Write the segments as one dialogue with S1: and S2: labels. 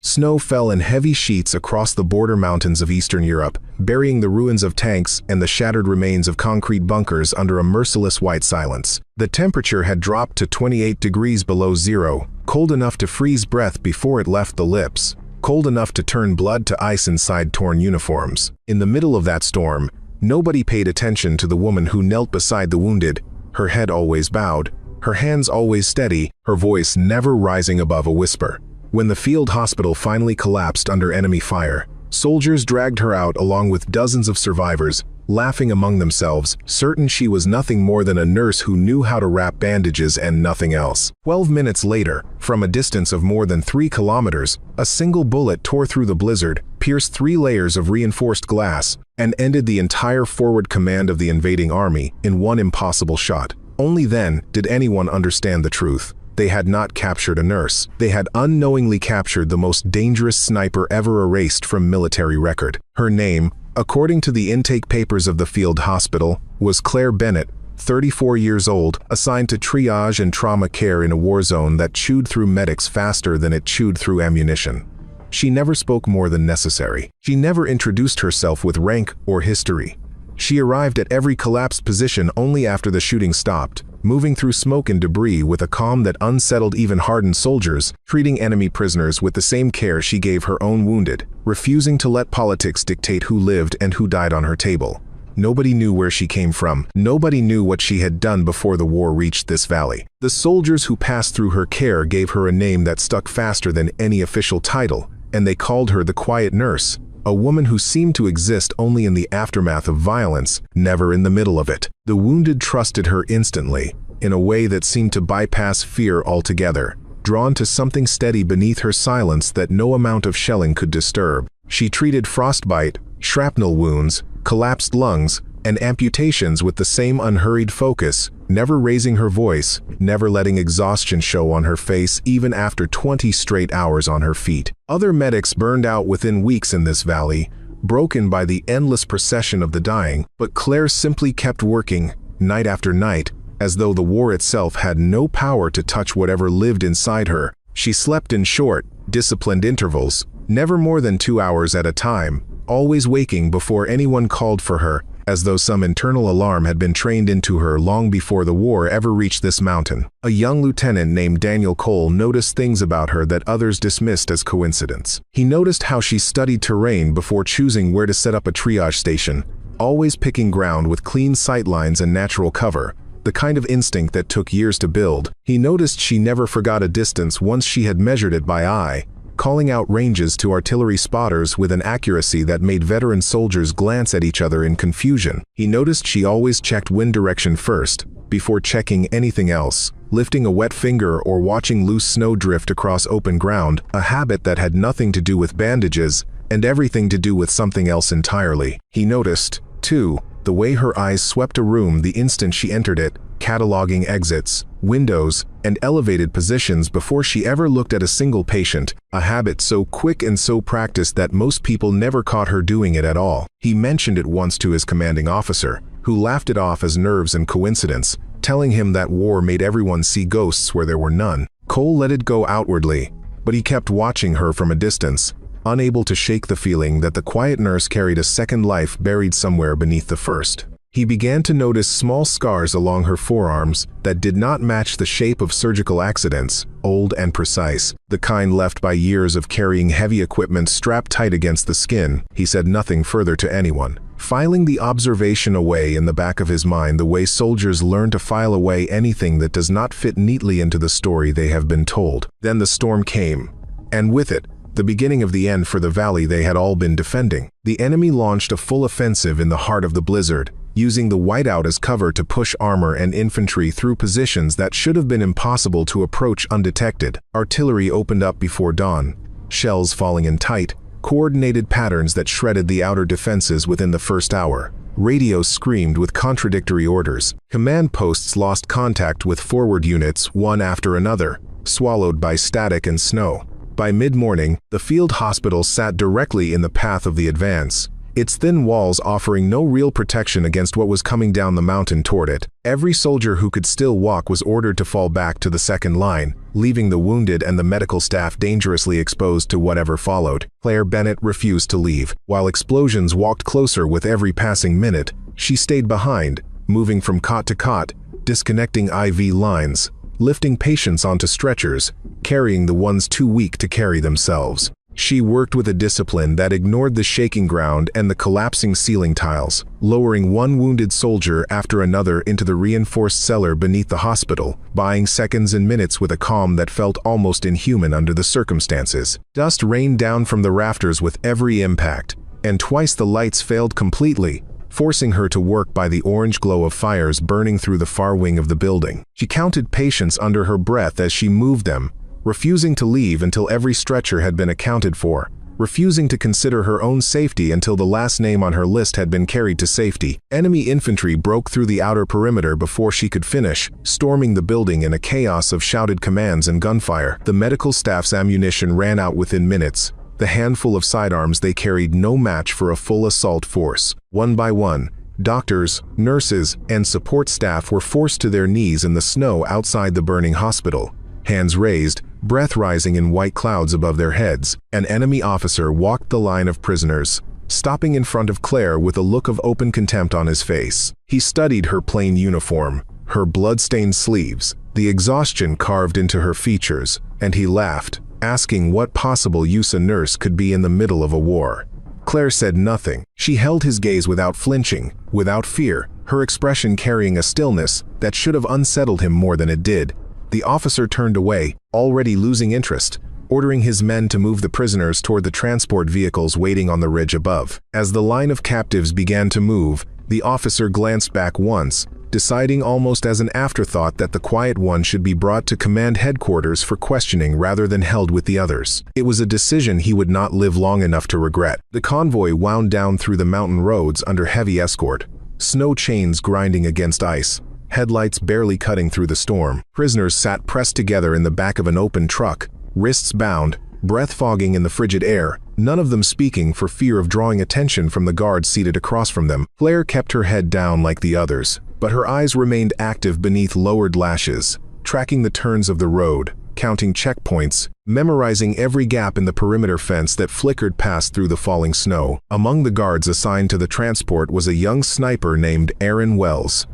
S1: Snow fell in heavy sheets across the border mountains of Eastern Europe, burying the ruins of tanks and the shattered remains of concrete bunkers under a merciless white silence. The temperature had dropped to 28 degrees below zero, cold enough to freeze breath before it left the lips, cold enough to turn blood to ice inside torn uniforms. In the middle of that storm, nobody paid attention to the woman who knelt beside the wounded, her head always bowed, her hands always steady, her voice never rising above a whisper. When the field hospital finally collapsed under enemy fire, soldiers dragged her out along with dozens of survivors, laughing among themselves, certain she was nothing more than a nurse who knew how to wrap bandages and nothing else. 12 minutes later, from a distance of more than 3 kilometers, a single bullet tore through the blizzard, pierced 3 layers of reinforced glass, and ended the entire forward command of the invading army in one impossible shot. Only then did anyone understand the truth. They had not captured a nurse. They had unknowingly captured the most dangerous sniper ever erased from military record. Her name, according to the intake papers of the field hospital, was Claire Bennett, 34 years old, assigned to triage and trauma care in a war zone that chewed through medics faster than it chewed through ammunition. She never spoke more than necessary. She never introduced herself with rank or history. She arrived at every collapsed position only after the shooting stopped, moving through smoke and debris with a calm that unsettled even hardened soldiers, treating enemy prisoners with the same care she gave her own wounded, refusing to let politics dictate who lived and who died on her table. Nobody knew where she came from. Nobody knew what she had done before the war reached this valley. The soldiers who passed through her care gave her a name that stuck faster than any official title, and they called her the Quiet Nurse, a woman who seemed to exist only in the aftermath of violence, never in the middle of it. The wounded trusted her instantly, in a way that seemed to bypass fear altogether, drawn to something steady beneath her silence that no amount of shelling could disturb. She treated frostbite, shrapnel wounds, collapsed lungs, and amputations with the same unhurried focus, never raising her voice, never letting exhaustion show on her face even after 20 straight hours on her feet. Other medics burned out within weeks in this valley, broken by the endless procession of the dying, but Claire simply kept working, night after night, as though the war itself had no power to touch whatever lived inside her. She slept in short, disciplined intervals, never more than 2 hours at a time, always waking before anyone called for her, as though some internal alarm had been trained into her long before the war ever reached this mountain. A young lieutenant named Daniel Cole noticed things about her that others dismissed as coincidence. He noticed how she studied terrain before choosing where to set up a triage station, always picking ground with clean sightlines and natural cover, the kind of instinct that took years to build. He noticed she never forgot a distance once she had measured it by eye, calling out ranges to artillery spotters with an accuracy that made veteran soldiers glance at each other in confusion. He noticed she always checked wind direction first, before checking anything else, lifting a wet finger or watching loose snow drift across open ground, a habit that had nothing to do with bandages, and everything to do with something else entirely. He noticed, too, the way her eyes swept a room the instant she entered it, cataloging exits, windows, and elevated positions before she ever looked at a single patient, a habit so quick and so practiced that most people never caught her doing it at all. He mentioned it once to his commanding officer, who laughed it off as nerves and coincidence, telling him that war made everyone see ghosts where there were none. Cole let it go outwardly, but he kept watching her from a distance, unable to shake the feeling that the quiet nurse carried a second life buried somewhere beneath the first. He began to notice small scars along her forearms that did not match the shape of surgical accidents, old and precise, the kind left by years of carrying heavy equipment strapped tight against the skin. He said nothing further to anyone, filing the observation away in the back of his mind the way soldiers learn to file away anything that does not fit neatly into the story they have been told. Then the storm came, and with it, the beginning of the end for the valley they had all been defending. The enemy launched a full offensive in the heart of the blizzard, using the whiteout as cover to push armor and infantry through positions that should have been impossible to approach undetected. Artillery opened up before dawn, shells falling in tight, coordinated patterns that shredded the outer defenses within the first hour. Radios screamed with contradictory orders. Command posts lost contact with forward units one after another, swallowed by static and snow. By mid-morning, the field hospital sat directly in the path of the advance, its thin walls offering no real protection against what was coming down the mountain toward it. Every soldier who could still walk was ordered to fall back to the second line, leaving the wounded and the medical staff dangerously exposed to whatever followed. Claire Bennett refused to leave. While explosions walked closer with every passing minute, she stayed behind, moving from cot to cot, disconnecting IV lines, lifting patients onto stretchers, carrying the ones too weak to carry themselves. She worked with a discipline that ignored the shaking ground and the collapsing ceiling tiles, lowering one wounded soldier after another into the reinforced cellar beneath the hospital, buying seconds and minutes with a calm that felt almost inhuman under the circumstances. Dust rained down from the rafters with every impact, and twice the lights failed completely, forcing her to work by the orange glow of fires burning through the far wing of the building. She counted patients under her breath as she moved them, refusing to leave until every stretcher had been accounted for, refusing to consider her own safety until the last name on her list had been carried to safety. Enemy infantry broke through the outer perimeter before she could finish, storming the building in a chaos of shouted commands and gunfire. The medical staff's ammunition ran out within minutes. The handful of sidearms they carried no match for a full assault force. One by one, doctors, nurses, and support staff were forced to their knees in the snow outside the burning hospital. Hands raised, breath rising in white clouds above their heads, an enemy officer walked the line of prisoners, stopping in front of Claire with a look of open contempt on his face. He studied her plain uniform, her blood-stained sleeves, the exhaustion carved into her features, and he laughed, asking what possible use a nurse could be in the middle of a war. Claire said nothing. She held his gaze without flinching, without fear, her expression carrying a stillness that should have unsettled him more than it did. The officer turned away, already losing interest, ordering his men to move the prisoners toward the transport vehicles waiting on the ridge above. As the line of captives began to move, the officer glanced back once, deciding almost as an afterthought that the quiet one should be brought to command headquarters for questioning rather than held with the others. It was a decision he would not live long enough to regret. The convoy wound down through the mountain roads under heavy escort, snow chains grinding against ice, headlights barely cutting through the storm. Prisoners sat pressed together in the back of an open truck, wrists bound, breath fogging in the frigid air, none of them speaking for fear of drawing attention from the guards seated across from them. Claire kept her head down like the others, but her eyes remained active beneath lowered lashes, tracking the turns of the road, counting checkpoints, memorizing every gap in the perimeter fence that flickered past through the falling snow. Among the guards assigned to the transport was a young sniper named Aaron Wells,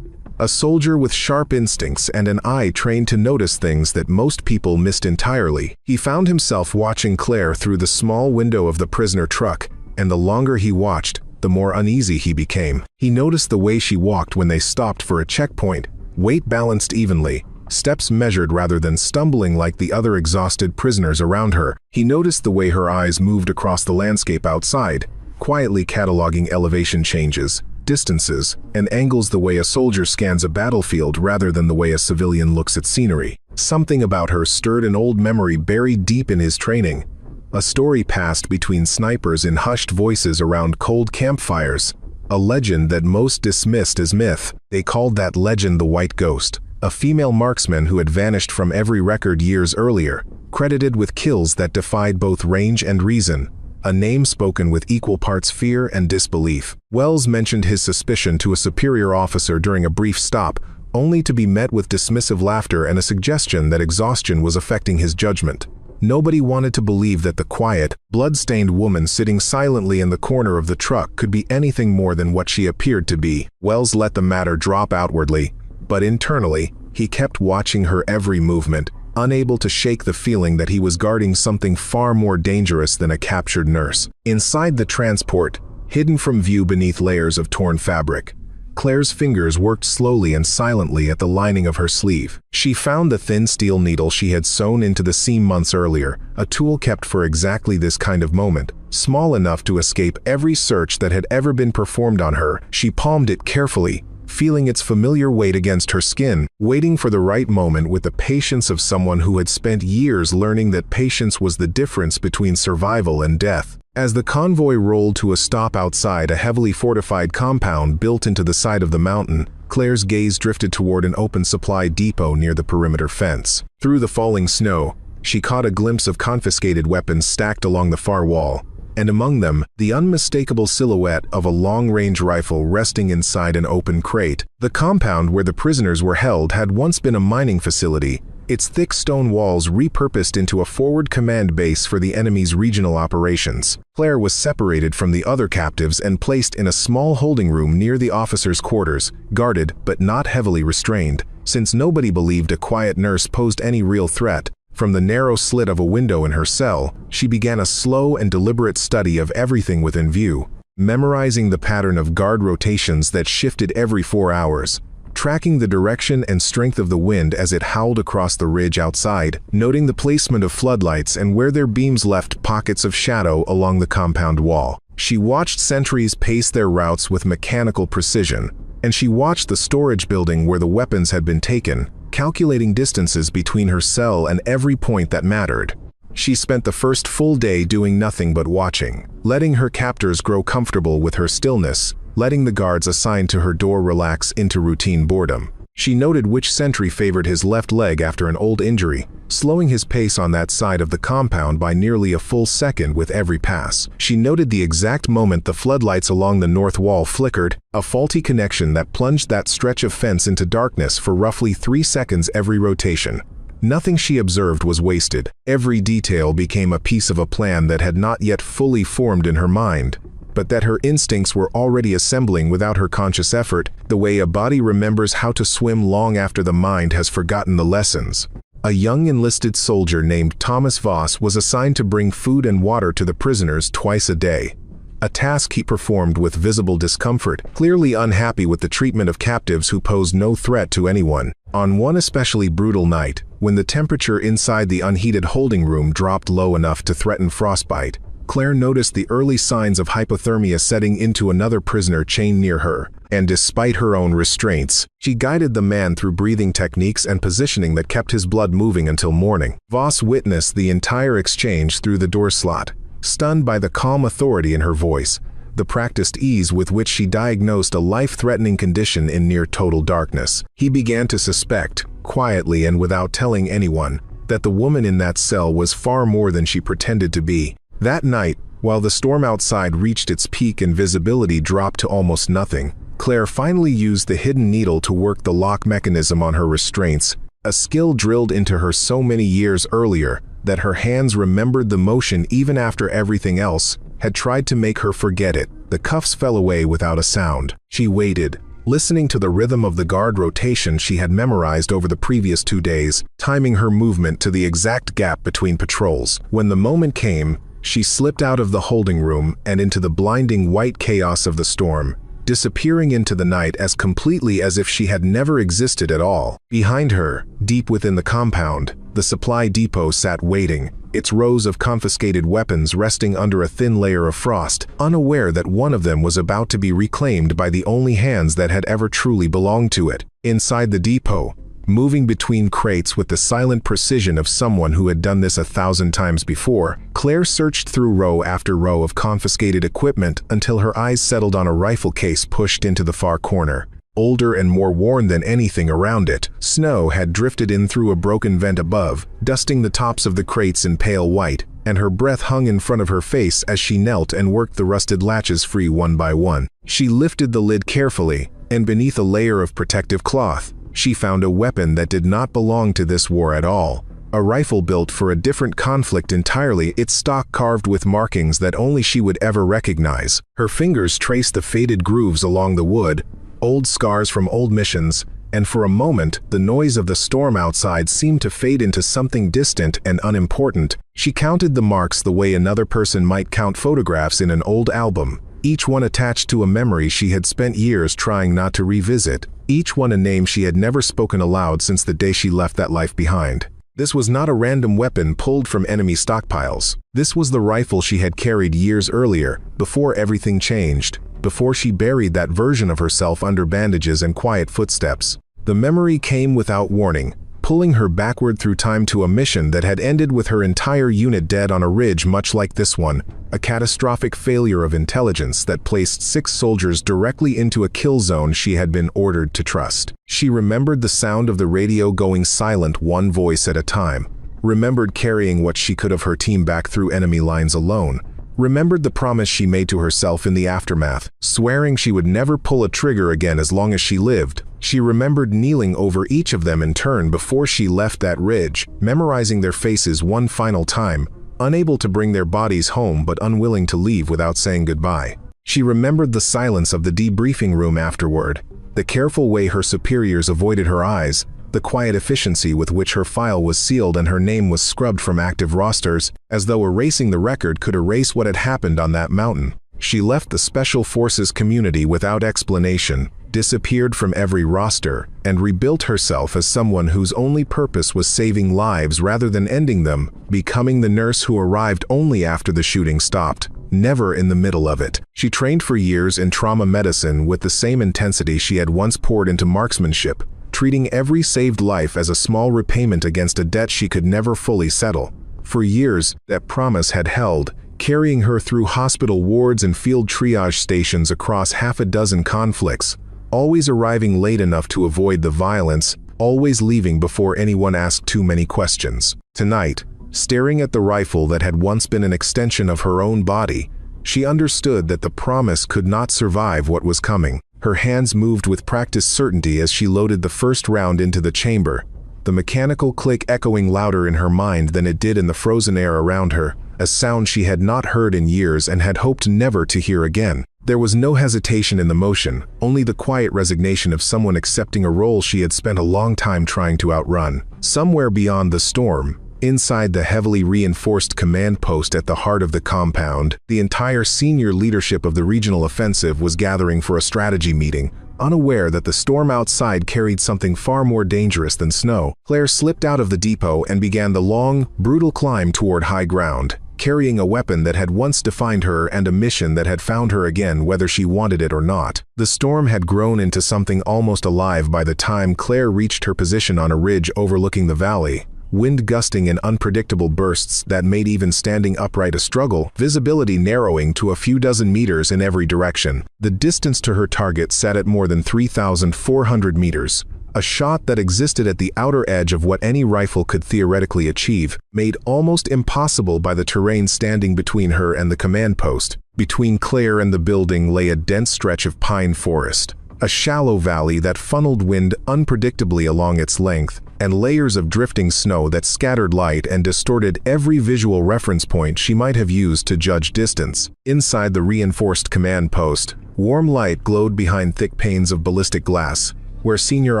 S1: a soldier with sharp instincts and an eye trained to notice things that most people missed entirely. He found himself watching Claire through the small window of the prisoner truck, and the longer he watched, the more uneasy he became. He noticed the way she walked when they stopped for a checkpoint, weight balanced evenly, steps measured rather than stumbling like the other exhausted prisoners around her. He noticed the way her eyes moved across the landscape outside, quietly cataloging elevation changes, distances, and angles the way a soldier scans a battlefield rather than the way a civilian looks at scenery. Something about her stirred an old memory buried deep in his training. A story passed between snipers in hushed voices around cold campfires, a legend that most dismissed as myth. They called that legend the White Ghost, a female marksman who had vanished from every record years earlier, credited with kills that defied both range and reason, a name spoken with equal parts fear and disbelief. Wells mentioned his suspicion to a superior officer during a brief stop, only to be met with dismissive laughter and a suggestion that exhaustion was affecting his judgment. Nobody wanted to believe that the quiet, blood-stained woman sitting silently in the corner of the truck could be anything more than what she appeared to be. Wells let the matter drop outwardly, but internally, he kept watching her every movement, unable to shake the feeling that he was guarding something far more dangerous than a captured nurse. Inside the transport, hidden from view beneath layers of torn fabric, Claire's fingers worked slowly and silently at the lining of her sleeve. She found the thin steel needle she had sewn into the seam months earlier, a tool kept for exactly this kind of moment. Small enough to escape every search that had ever been performed on her, she palmed it carefully, feeling its familiar weight against her skin, waiting for the right moment with the patience of someone who had spent years learning that patience was the difference between survival and death. As the convoy rolled to a stop outside a heavily fortified compound built into the side of the mountain, Claire's gaze drifted toward an open supply depot near the perimeter fence. Through the falling snow, she caught a glimpse of confiscated weapons stacked along the far wall, and among them, the unmistakable silhouette of a long-range rifle resting inside an open crate. The compound where the prisoners were held had once been a mining facility, its thick stone walls repurposed into a forward command base for the enemy's regional operations. Claire was separated from the other captives and placed in a small holding room near the officers' quarters, guarded but not heavily restrained, since nobody believed a quiet nurse posed any real threat. From the narrow slit of a window in her cell, she began a slow and deliberate study of everything within view, memorizing the pattern of guard rotations that shifted every 4 hours, tracking the direction and strength of the wind as it howled across the ridge outside, noting the placement of floodlights and where their beams left pockets of shadow along the compound wall. She watched sentries pace their routes with mechanical precision, and she watched the storage building where the weapons had been taken, calculating distances between her cell and every point that mattered. She spent the first full day doing nothing but watching, letting her captors grow comfortable with her stillness, letting the guards assigned to her door relax into routine boredom. She noted which sentry favored his left leg after an old injury, slowing his pace on that side of the compound by nearly a full second with every pass. She noted the exact moment the floodlights along the north wall flickered, a faulty connection that plunged that stretch of fence into darkness for roughly 3 seconds every rotation. Nothing she observed was wasted. Every detail became a piece of a plan that had not yet fully formed in her mind, but that her instincts were already assembling without her conscious effort, the way a body remembers how to swim long after the mind has forgotten the lessons. A young enlisted soldier named Thomas Voss was assigned to bring food and water to the prisoners twice a day, a task he performed with visible discomfort, clearly unhappy with the treatment of captives who posed no threat to anyone. On one especially brutal night, when the temperature inside the unheated holding room dropped low enough to threaten frostbite, Claire noticed the early signs of hypothermia setting into another prisoner chained near her, and despite her own restraints, she guided the man through breathing techniques and positioning that kept his blood moving until morning. Voss witnessed the entire exchange through the door slot, stunned by the calm authority in her voice, the practiced ease with which she diagnosed a life-threatening condition in near total darkness. He began to suspect, quietly and without telling anyone, that the woman in that cell was far more than she pretended to be. That night, while the storm outside reached its peak and visibility dropped to almost nothing, Claire finally used the hidden needle to work the lock mechanism on her restraints, a skill drilled into her so many years earlier that her hands remembered the motion even after everything else had tried to make her forget it. The cuffs fell away without a sound. She waited, listening to the rhythm of the guard rotation she had memorized over the previous 2 days, timing her movement to the exact gap between patrols. When the moment came, she slipped out of the holding room and into the blinding white chaos of the storm, disappearing into the night as completely as if she had never existed at all. Behind her, deep within the compound, the supply depot sat waiting, its rows of confiscated weapons resting under a thin layer of frost, unaware that one of them was about to be reclaimed by the only hands that had ever truly belonged to it. Inside the depot, moving between crates with the silent precision of someone who had done this 1,000 times before, Claire searched through row after row of confiscated equipment until her eyes settled on a rifle case pushed into the far corner. Older and more worn than anything around it, snow had drifted in through a broken vent above, dusting the tops of the crates in pale white, and her breath hung in front of her face as she knelt and worked the rusted latches free one by one. She lifted the lid carefully, and beneath a layer of protective cloth, she found a weapon that did not belong to this war at all. A rifle built for a different conflict entirely, its stock carved with markings that only she would ever recognize. Her fingers traced the faded grooves along the wood, old scars from old missions, and for a moment, the noise of the storm outside seemed to fade into something distant and unimportant. She counted the marks the way another person might count photographs in an old album, each one attached to a memory she had spent years trying not to revisit, each one a name she had never spoken aloud since the day she left that life behind. This was not a random weapon pulled from enemy stockpiles. This was the rifle she had carried years earlier, before everything changed, before she buried that version of herself under bandages and quiet footsteps. The memory came without warning, pulling her backward through time to a mission that had ended with her entire unit dead on a ridge much like this one, a catastrophic failure of intelligence that placed 6 soldiers directly into a kill zone she had been ordered to trust. She remembered the sound of the radio going silent one voice at a time, remembered carrying what she could of her team back through enemy lines alone, remembered the promise she made to herself in the aftermath, swearing she would never pull a trigger again as long as she lived. She remembered kneeling over each of them in turn before she left that ridge, memorizing their faces one final time, unable to bring their bodies home but unwilling to leave without saying goodbye. She remembered the silence of the debriefing room afterward, the careful way her superiors avoided her eyes, the quiet efficiency with which her file was sealed and her name was scrubbed from active rosters, as though erasing the record could erase what had happened on that mountain. She left the Special Forces community without explanation, disappeared from every roster, and rebuilt herself as someone whose only purpose was saving lives rather than ending them, becoming the nurse who arrived only after the shooting stopped, never in the middle of it. She trained for years in trauma medicine with the same intensity she had once poured into marksmanship, treating every saved life as a small repayment against a debt she could never fully settle. For years, that promise had held, carrying her through hospital wards and field triage stations across half a dozen conflicts, always arriving late enough to avoid the violence, always leaving before anyone asked too many questions. Tonight, staring at the rifle that had once been an extension of her own body, she understood that the promise could not survive what was coming. Her hands moved with practiced certainty as she loaded the first round into the chamber, the mechanical click echoing louder in her mind than it did in the frozen air around her, a sound she had not heard in years and had hoped never to hear again. There was no hesitation in the motion, only the quiet resignation of someone accepting a role she had spent a long time trying to outrun. Somewhere beyond the storm, inside the heavily reinforced command post at the heart of the compound, the entire senior leadership of the regional offensive was gathering for a strategy meeting, unaware that the storm outside carried something far more dangerous than snow. Claire slipped out of the depot and began the long, brutal climb toward high ground, carrying a weapon that had once defined her and a mission that had found her again whether she wanted it or not. The storm had grown into something almost alive by the time Claire reached her position on a ridge overlooking the valley, wind gusting in unpredictable bursts that made even standing upright a struggle, visibility narrowing to a few dozen meters in every direction. The distance to her target sat at more than 3,400 meters. A shot that existed at the outer edge of what any rifle could theoretically achieve, made almost impossible by the terrain standing between her and the command post. Between Claire and the building lay a dense stretch of pine forest, a shallow valley that funneled wind unpredictably along its length, and layers of drifting snow that scattered light and distorted every visual reference point she might have used to judge distance. Inside the reinforced command post, warm light glowed behind thick panes of ballistic glass, where senior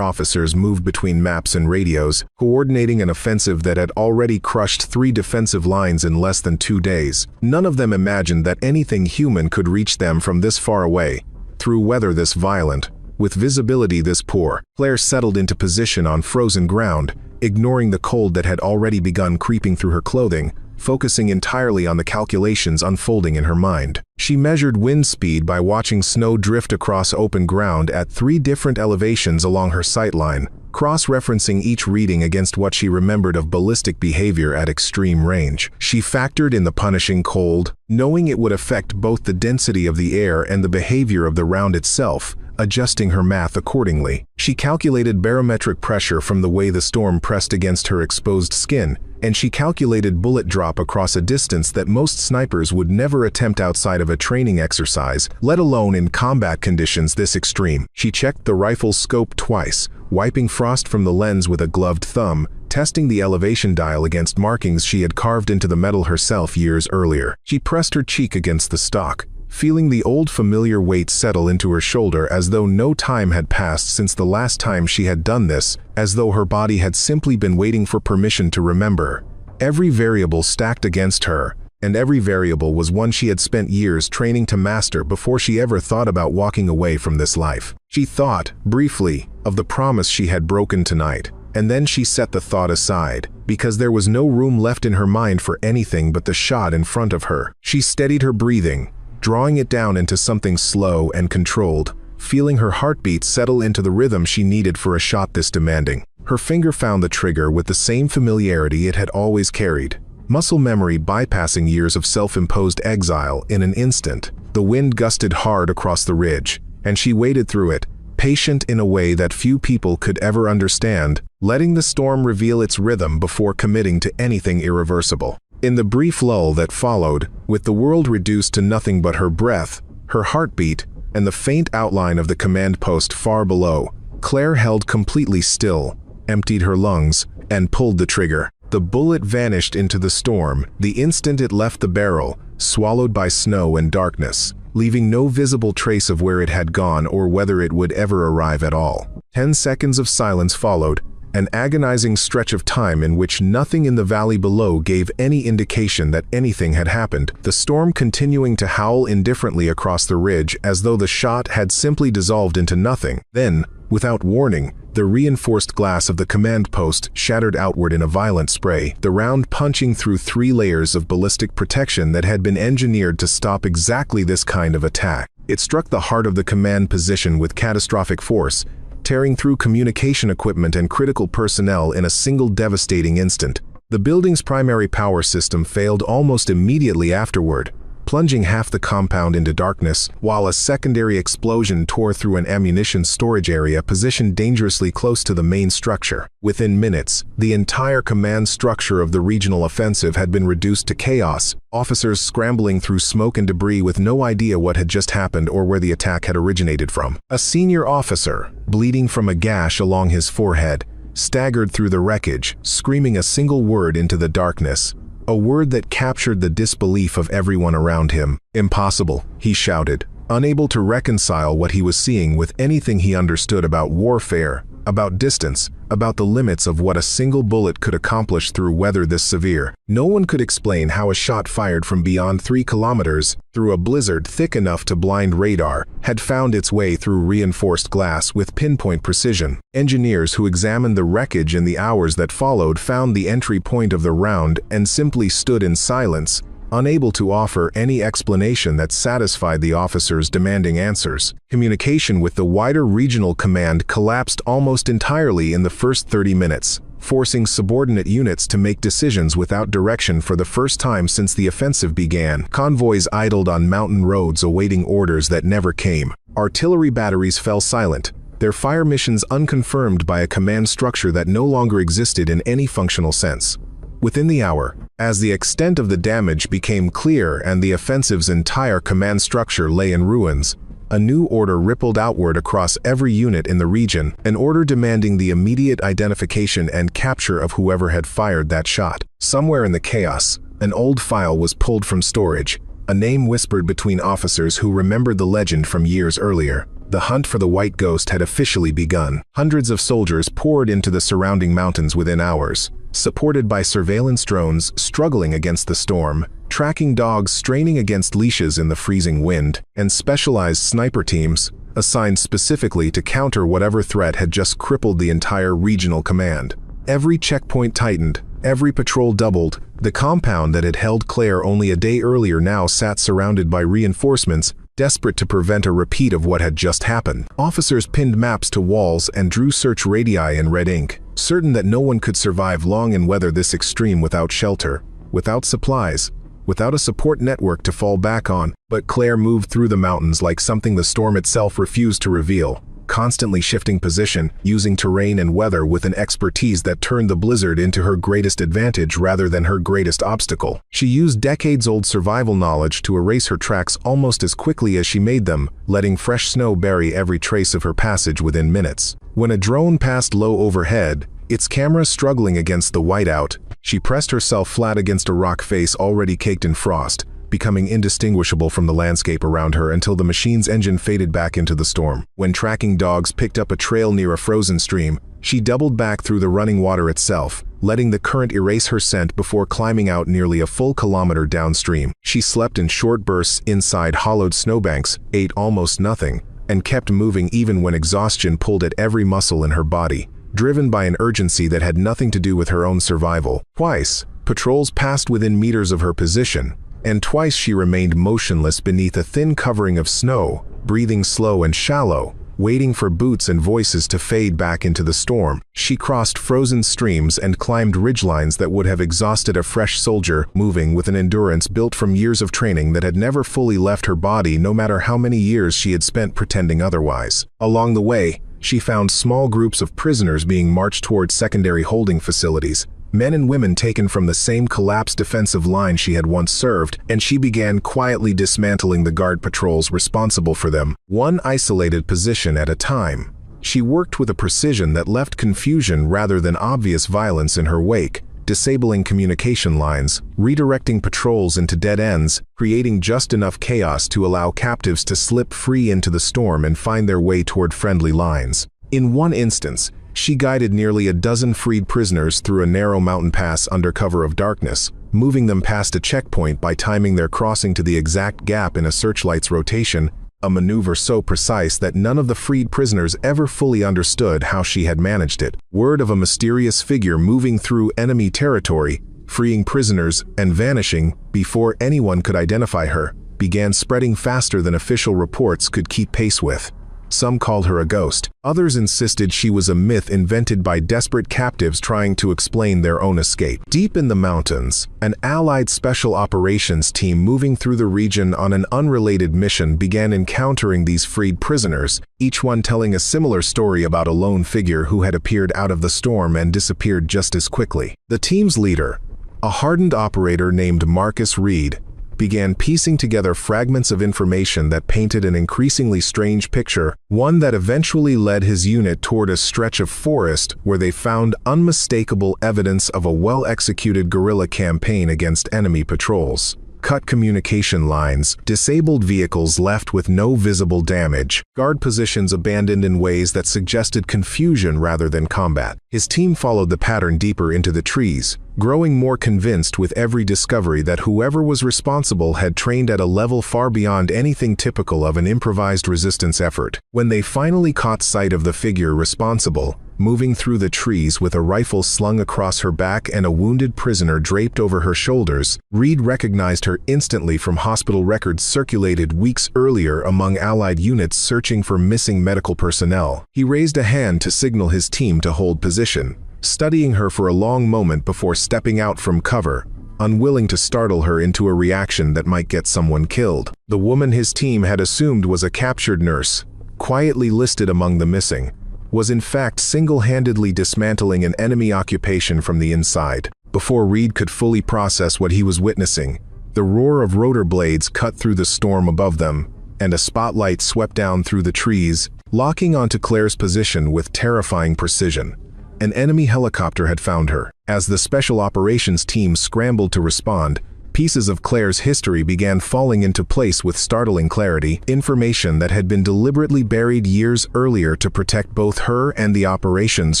S1: officers moved between maps and radios, coordinating an offensive that had already crushed 3 defensive lines in less than 2 days. None of them imagined that anything human could reach them from this far away, through weather this violent, with visibility this poor. Claire settled into position on frozen ground, ignoring the cold that had already begun creeping through her clothing, focusing entirely on the calculations unfolding in her mind. She measured wind speed by watching snow drift across open ground at 3 different elevations along her sightline, cross-referencing each reading against what she remembered of ballistic behavior at extreme range. She factored in the punishing cold, knowing it would affect both the density of the air and the behavior of the round itself, adjusting her math accordingly. She calculated barometric pressure from the way the storm pressed against her exposed skin, and she calculated bullet drop across a distance that most snipers would never attempt outside of a training exercise, let alone in combat conditions this extreme. She checked the rifle's scope twice, wiping frost from the lens with a gloved thumb, testing the elevation dial against markings she had carved into the metal herself years earlier. She pressed her cheek against the stock, feeling the old familiar weight settle into her shoulder as though no time had passed since the last time she had done this, as though her body had simply been waiting for permission to remember. Every variable stacked against her, and every variable was one she had spent years training to master before she ever thought about walking away from this life. She thought, briefly, of the promise she had broken tonight, and then she set the thought aside, because there was no room left in her mind for anything but the shot in front of her. She steadied her breathing, drawing it down into something slow and controlled, feeling her heartbeat settle into the rhythm she needed for a shot this demanding. Her finger found the trigger with the same familiarity it had always carried, muscle memory bypassing years of self-imposed exile in an instant. The wind gusted hard across the ridge, and she waded through it, patient in a way that few people could ever understand, letting the storm reveal its rhythm before committing to anything irreversible. In the brief lull that followed, with the world reduced to nothing but her breath, her heartbeat, and the faint outline of the command post far below, Claire held completely still, emptied her lungs, and pulled the trigger. The bullet vanished into the storm the instant it left the barrel, swallowed by snow and darkness, leaving no visible trace of where it had gone or whether it would ever arrive at all. 10 seconds of silence followed, an agonizing stretch of time in which nothing in the valley below gave any indication that anything had happened, the storm continuing to howl indifferently across the ridge as though the shot had simply dissolved into nothing. Then, without warning, the reinforced glass of the command post shattered outward in a violent spray, the round punching through 3 layers of ballistic protection that had been engineered to stop exactly this kind of attack. It struck the heart of the command position with catastrophic force, tearing through communication equipment and critical personnel in a single devastating instant. The building's primary power system failed almost immediately afterward, plunging half the compound into darkness, while a secondary explosion tore through an ammunition storage area positioned dangerously close to the main structure. Within minutes, the entire command structure of the regional offensive had been reduced to chaos, officers scrambling through smoke and debris with no idea what had just happened or where the attack had originated from. A senior officer, bleeding from a gash along his forehead, staggered through the wreckage, screaming a single word into the darkness. A word that captured the disbelief of everyone around him. "Impossible," he shouted, unable to reconcile what he was seeing with anything he understood about warfare, about distance, about the limits of what a single bullet could accomplish through weather this severe. No one could explain how a shot fired from beyond 3 kilometers, through a blizzard thick enough to blind radar, had found its way through reinforced glass with pinpoint precision. Engineers who examined the wreckage in the hours that followed found the entry point of the round and simply stood in silence, unable to offer any explanation that satisfied the officers demanding answers. Communication with the wider regional command collapsed almost entirely in the first 30 minutes, forcing subordinate units to make decisions without direction for the first time since the offensive began. Convoys idled on mountain roads awaiting orders that never came. Artillery batteries fell silent, their fire missions unconfirmed by a command structure that no longer existed in any functional sense. Within the hour, as the extent of the damage became clear and the offensive's entire command structure lay in ruins, a new order rippled outward across every unit in the region, an order demanding the immediate identification and capture of whoever had fired that shot. Somewhere in the chaos, an old file was pulled from storage, a name whispered between officers who remembered the legend from years earlier. The hunt for the White Ghost had officially begun. Hundreds of soldiers poured into the surrounding mountains within hours, supported by surveillance drones struggling against the storm, tracking dogs straining against leashes in the freezing wind, and specialized sniper teams, assigned specifically to counter whatever threat had just crippled the entire regional command. Every checkpoint tightened, every patrol doubled. The compound that had held Claire only a day earlier now sat surrounded by reinforcements, desperate to prevent a repeat of what had just happened. Officers pinned maps to walls and drew search radii in red ink, certain that no one could survive long in weather this extreme without shelter, without supplies, without a support network to fall back on. But Claire moved through the mountains like something the storm itself refused to reveal, constantly shifting position, using terrain and weather with an expertise that turned the blizzard into her greatest advantage rather than her greatest obstacle. She used decades-old survival knowledge to erase her tracks almost as quickly as she made them, letting fresh snow bury every trace of her passage within minutes. When a drone passed low overhead, its camera struggling against the whiteout, she pressed herself flat against a rock face already caked in frost, becoming indistinguishable from the landscape around her until the machine's engine faded back into the storm. When tracking dogs picked up a trail near a frozen stream, she doubled back through the running water itself, letting the current erase her scent before climbing out nearly a full kilometer downstream. She slept in short bursts inside hollowed snowbanks, ate almost nothing, and kept moving even when exhaustion pulled at every muscle in her body, driven by an urgency that had nothing to do with her own survival. Twice, patrols passed within meters of her position, and twice she remained motionless beneath a thin covering of snow, breathing slow and shallow, waiting for boots and voices to fade back into the storm. She crossed frozen streams and climbed ridgelines that would have exhausted a fresh soldier, moving with an endurance built from years of training that had never fully left her body no matter how many years she had spent pretending otherwise. Along the way, she found small groups of prisoners being marched towards secondary holding facilities, men and women taken from the same collapsed defensive line she had once served, and she began quietly dismantling the guard patrols responsible for them, one isolated position at a time. She worked with a precision that left confusion rather than obvious violence in her wake, disabling communication lines, redirecting patrols into dead ends, creating just enough chaos to allow captives to slip free into the storm and find their way toward friendly lines. In one instance, she guided nearly a dozen freed prisoners through a narrow mountain pass under cover of darkness, moving them past a checkpoint by timing their crossing to the exact gap in a searchlight's rotation, a maneuver so precise that none of the freed prisoners ever fully understood how she had managed it. Word of a mysterious figure moving through enemy territory, freeing prisoners, and vanishing before anyone could identify her, began spreading faster than official reports could keep pace with. Some called her a ghost. Others insisted she was a myth invented by desperate captives trying to explain their own escape. Deep in the mountains, an Allied special operations team moving through the region on an unrelated mission began encountering these freed prisoners, each one telling a similar story about a lone figure who had appeared out of the storm and disappeared just as quickly. The team's leader, a hardened operator named Marcus Reed, began piecing together fragments of information that painted an increasingly strange picture, one that eventually led his unit toward a stretch of forest where they found unmistakable evidence of a well-executed guerrilla campaign against enemy patrols. Cut communication lines, disabled vehicles left with no visible damage, guard positions abandoned in ways that suggested confusion rather than combat. His team followed the pattern deeper into the trees, growing more convinced with every discovery that whoever was responsible had trained at a level far beyond anything typical of an improvised resistance effort. When they finally caught sight of the figure responsible, moving through the trees with a rifle slung across her back and a wounded prisoner draped over her shoulders, Reed recognized her instantly from hospital records circulated weeks earlier among Allied units searching for missing medical personnel. He raised a hand to signal his team to hold position, studying her for a long moment before stepping out from cover, unwilling to startle her into a reaction that might get someone killed. The woman his team had assumed was a captured nurse, quietly listed among the missing, was in fact single-handedly dismantling an enemy occupation from the inside. Before Reed could fully process what he was witnessing, the roar of rotor blades cut through the storm above them, and a spotlight swept down through the trees, locking onto Claire's position with terrifying precision. An enemy helicopter had found her. As the special operations team scrambled to respond, pieces of Claire's history began falling into place with startling clarity, information that had been deliberately buried years earlier to protect both her and the operations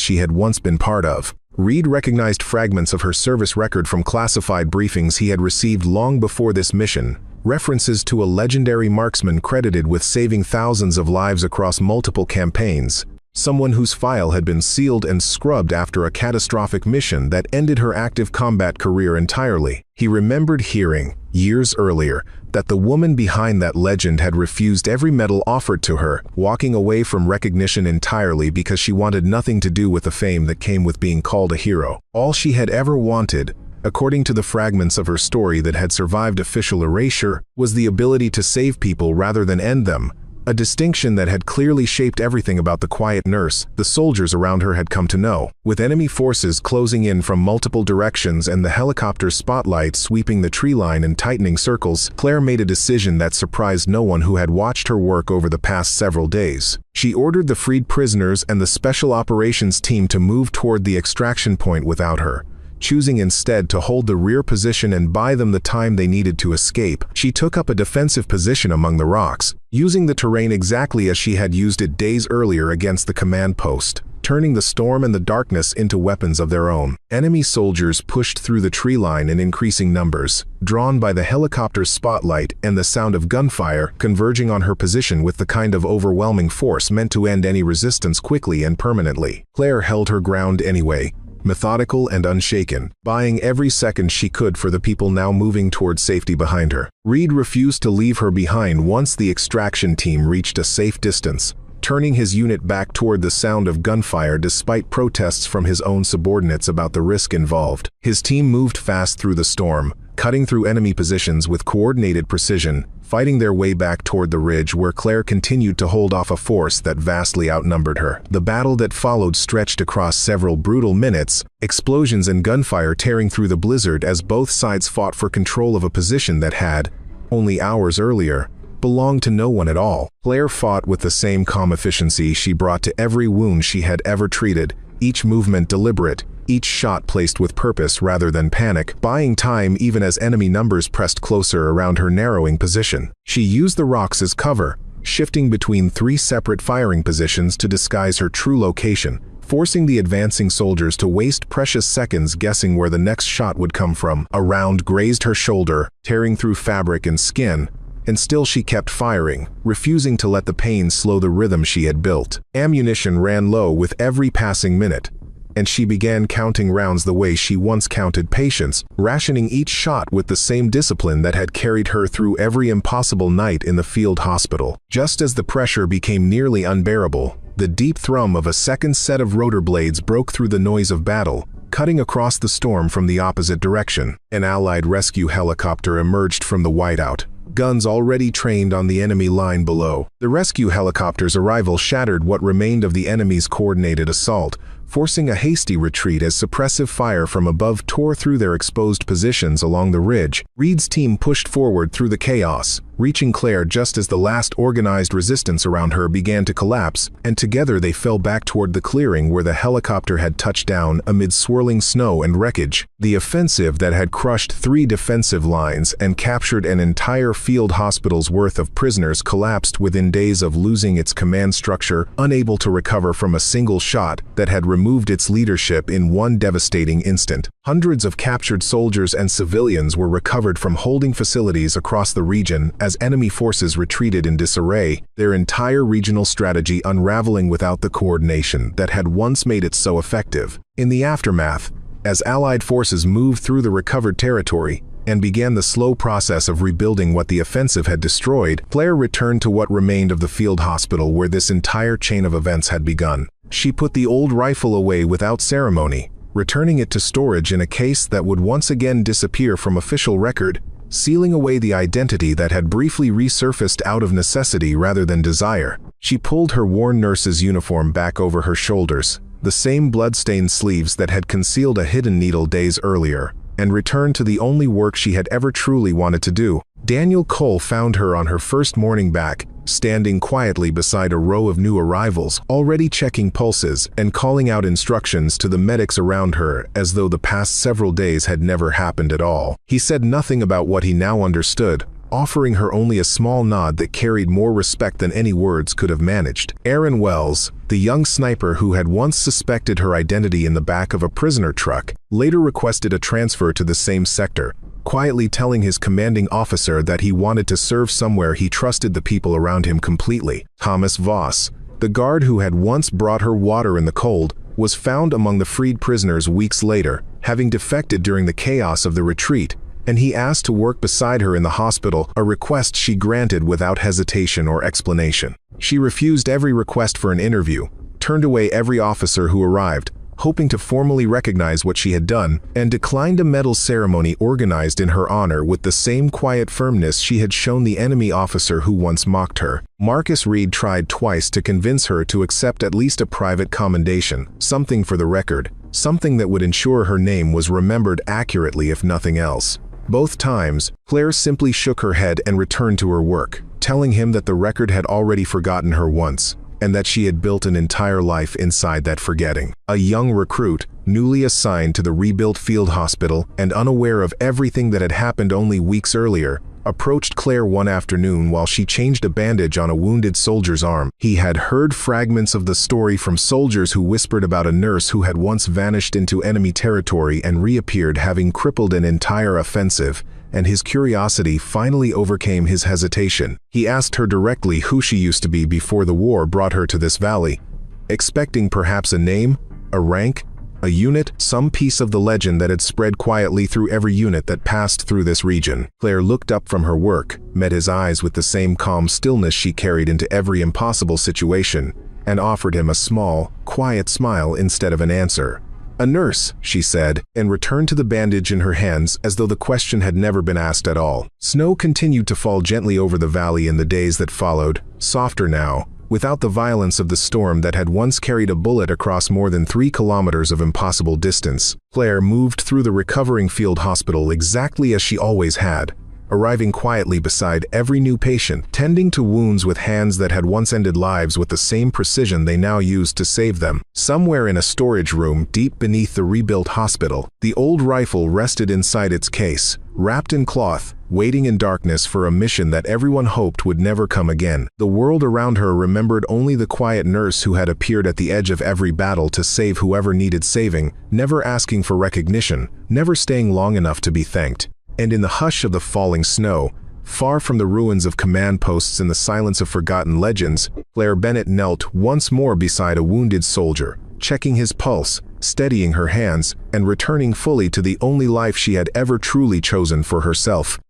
S1: she had once been part of. Reed recognized fragments of her service record from classified briefings he had received long before this mission, references to a legendary marksman credited with saving thousands of lives across multiple campaigns, someone whose file had been sealed and scrubbed after a catastrophic mission that ended her active combat career entirely. He remembered hearing, years earlier, that the woman behind that legend had refused every medal offered to her, walking away from recognition entirely because she wanted nothing to do with the fame that came with being called a hero. All she had ever wanted, according to the fragments of her story that had survived official erasure, was the ability to save people rather than end them, a distinction that had clearly shaped everything about the quiet nurse the soldiers around her had come to know. With enemy forces closing in from multiple directions and the helicopter's spotlight sweeping the tree line in tightening circles, Claire made a decision that surprised no one who had watched her work over the past several days. She ordered the freed prisoners and the special operations team to move toward the extraction point without her, choosing instead to hold the rear position and buy them the time they needed to escape. She took up a defensive position among the rocks, using the terrain exactly as she had used it days earlier against the command post, turning the storm and the darkness into weapons of their own. Enemy soldiers pushed through the tree line in increasing numbers, drawn by the helicopter's spotlight and the sound of gunfire converging on her position with the kind of overwhelming force meant to end any resistance quickly and permanently. Claire held her ground anyway, methodical and unshaken, buying every second she could for the people now moving toward safety behind her. Reed refused to leave her behind once the extraction team reached a safe distance, turning his unit back toward the sound of gunfire despite protests from his own subordinates about the risk involved. His team moved fast through the storm, cutting through enemy positions with coordinated precision, fighting their way back toward the ridge where Claire continued to hold off a force that vastly outnumbered her. The battle that followed stretched across several brutal minutes, explosions and gunfire tearing through the blizzard as both sides fought for control of a position that had, only hours earlier, belonged to no one at all. Claire fought with the same calm efficiency she brought to every wound she had ever treated, each movement deliberate, each shot placed with purpose rather than panic, buying time even as enemy numbers pressed closer around her narrowing position. She used the rocks as cover, shifting between 3 separate firing positions to disguise her true location, forcing the advancing soldiers to waste precious seconds guessing where the next shot would come from. A round grazed her shoulder, tearing through fabric and skin, and still she kept firing, refusing to let the pain slow the rhythm she had built. Ammunition ran low with every passing minute, and she began counting rounds the way she once counted patience, rationing each shot with the same discipline that had carried her through every impossible night in the field hospital. Just as the pressure became nearly unbearable, the deep thrum of a second set of rotor blades broke through the noise of battle, cutting across the storm from the opposite direction. An Allied rescue helicopter emerged from the whiteout, guns already trained on the enemy line below. The rescue helicopter's arrival shattered what remained of the enemy's coordinated assault, forcing a hasty retreat as suppressive fire from above tore through their exposed positions along the ridge. Reed's team pushed forward through the chaos, reaching Claire just as the last organized resistance around her began to collapse, and together they fell back toward the clearing where the helicopter had touched down amid swirling snow and wreckage. The offensive that had crushed 3 defensive lines and captured an entire field hospital's worth of prisoners collapsed within days of losing its command structure, unable to recover from a single shot that had removed its leadership in one devastating instant. Hundreds of captured soldiers and civilians were recovered from holding facilities across the region as enemy forces retreated in disarray, their entire regional strategy unraveling without the coordination that had once made it so effective. In the aftermath, as Allied forces moved through the recovered territory and began the slow process of rebuilding what the offensive had destroyed, Claire returned to what remained of the field hospital where this entire chain of events had begun. She put the old rifle away without ceremony, returning it to storage in a case that would once again disappear from official record, sealing away the identity that had briefly resurfaced out of necessity rather than desire. She pulled her worn nurse's uniform back over her shoulders, the same blood-stained sleeves that had concealed a hidden needle days earlier, and returned to the only work she had ever truly wanted to do. Daniel Cole found her on her first morning back, standing quietly beside a row of new arrivals, already checking pulses and calling out instructions to the medics around her as though the past several days had never happened at all. He said nothing about what he now understood, offering her only a small nod that carried more respect than any words could have managed. Aaron Wells, the young sniper who had once suspected her identity in the back of a prisoner truck, later requested a transfer to the same sector, quietly telling his commanding officer that he wanted to serve somewhere he trusted the people around him completely. Thomas Voss, the guard who had once brought her water in the cold, was found among the freed prisoners weeks later, having defected during the chaos of the retreat, and he asked to work beside her in the hospital, a request she granted without hesitation or explanation. She refused every request for an interview, turned away every officer who arrived, hoping to formally recognize what she had done, and declined a medal ceremony organized in her honor with the same quiet firmness she had shown the enemy officer who once mocked her. Marcus Reed tried twice to convince her to accept at least a private commendation, something for the record, something that would ensure her name was remembered accurately if nothing else. Both times, Claire simply shook her head and returned to her work, telling him that the record had already forgotten her once, and that she had built an entire life inside that forgetting. A young recruit, newly assigned to the rebuilt field hospital and unaware of everything that had happened only weeks earlier, approached Claire one afternoon while she changed a bandage on a wounded soldier's arm. He had heard fragments of the story from soldiers who whispered about a nurse who had once vanished into enemy territory and reappeared having crippled an entire offensive, and his curiosity finally overcame his hesitation. He asked her directly who she used to be before the war brought her to this valley, expecting perhaps a name, a rank, a unit, some piece of the legend that had spread quietly through every unit that passed through this region. Claire looked up from her work, met his eyes with the same calm stillness she carried into every impossible situation, and offered him a small, quiet smile instead of an answer. "A nurse," she said, and returned to the bandage in her hands as though the question had never been asked at all. Snow continued to fall gently over the valley in the days that followed, softer now, without the violence of the storm that had once carried a bullet across more than 3 kilometers of impossible distance. Claire moved through the recovering field hospital exactly as she always had, arriving quietly beside every new patient, tending to wounds with hands that had once ended lives with the same precision they now used to save them. Somewhere in a storage room deep beneath the rebuilt hospital, the old rifle rested inside its case, wrapped in cloth, waiting in darkness for a mission that everyone hoped would never come again. The world around her remembered only the quiet nurse who had appeared at the edge of every battle to save whoever needed saving, never asking for recognition, never staying long enough to be thanked. And in the hush of the falling snow, far from the ruins of command posts and the silence of forgotten legends, Claire Bennett knelt once more beside a wounded soldier, checking his pulse, steadying her hands, and returning fully to the only life she had ever truly chosen for herself.